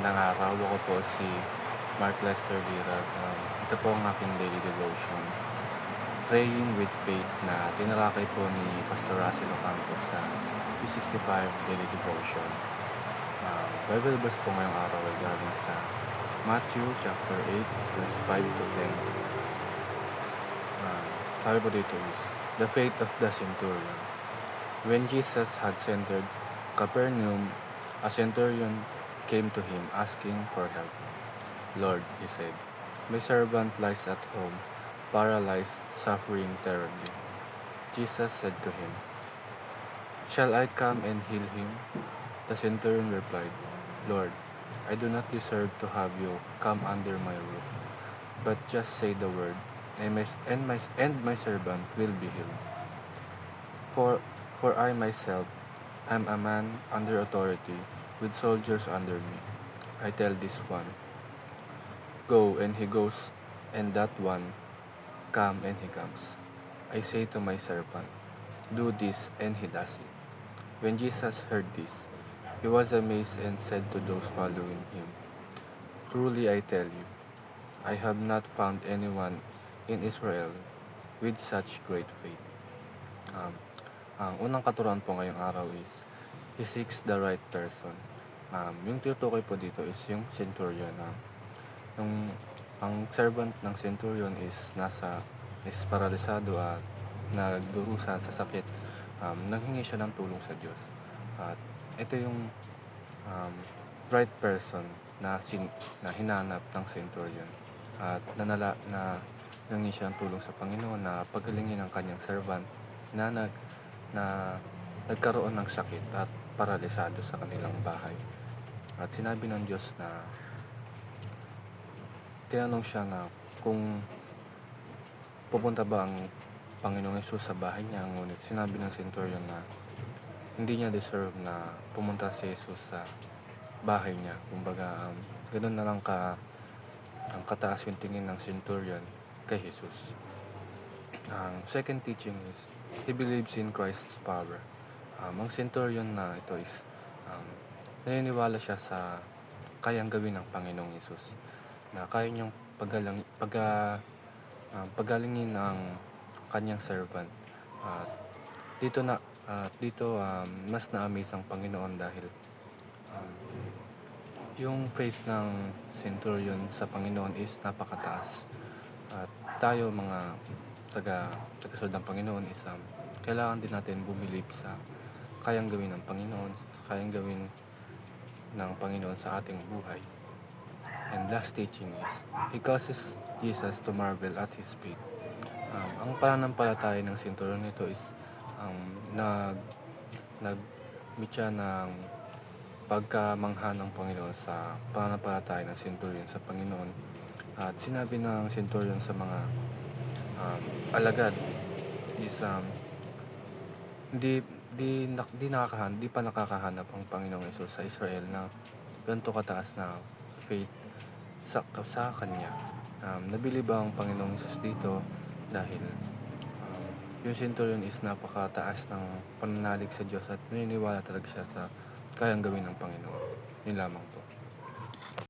Magandang araw. Ako po si Mark Lester Virag. Ito po ang aking daily devotion. Praying with Faith na tinalakay po ni Pastor Russell Ocampos sa 365 Daily Devotion. Bible verse po ngayong araw ay galing sa Matthew chapter 8 verse 5 to 10. Sabi po dito is, the faith of the centurion. When Jesus had entered Capernaum, a centurion came to him asking for help. Lord, he said, my servant lies at home, paralyzed, suffering terribly. Jesus said to him, shall I come and heal him? The centurion replied, Lord, I do not deserve to have you come under my roof, but just say the word, and my servant will be healed. For I myself am a man under authority, with soldiers under me. I tell this one, go, and he goes, and that one, come, and he comes. I say to my servant, do this, and he does it. When Jesus heard this, he was amazed and said to those following him, truly I tell you, I have not found anyone in Israel with such great faith. Ang unang katuruan po ngayong araw is, he seeks the right person. Yung tinutukoy po dito is yung centurion. Ang servant ng centurion is paralisado at nagdurusa sa sakit. Nanghingi siya ng tulong sa Diyos. At ito yung right person na hinanap ng centurion. At nanghingi siya ng tulong sa Panginoon na pagalingin ang kanyang servant na nagkaroon ng sakit at paralisado sa kanilang bahay. At sinabi ng Diyos na tinanong siya na kung pupunta ba ang Panginoong Hesus sa bahay niya, ngunit sinabi ng centurion na hindi niya deserve na pumunta si Jesus sa bahay niya. Kumbaga, ganoon na lang ang kataas yung tingin ng centurion kay Jesus. Ang second teaching is, he believes in Christ's power. Ang centurion na ito is naniniwala siya sa kayang gawin ng Panginoong Hesus, na kaya niyang pagalingin ang kanyang servant. Dito mas na-amaze ang Panginoon dahil yung faith ng centurion sa Panginoon is napakataas. At tayo mga taga-sunod ng Panginoon is kailangan din natin bumilib sa kayang gawin ng Panginoon, kayang gawin ng Panginoon sa ating buhay. And last teaching is, he causes Jesus to marvel at his faith. Ang pananampalataya ng centurion nito is nag-meet siya ng pagkamangha ng Panginoon sa pananampalataya ng centurion sa Panginoon. At sinabi ng centurion sa mga alagad is di pa nakakahanap ang Panginoong Hesus sa Israel na ganito kataas na faith sa kanya. Nabilib ang Panginoong Hesus dito dahil yung centurion is napakataas ng pananalig sa Diyos at naniniwala talaga siya sa kayang gawin ng Panginoon. Yun lamang po.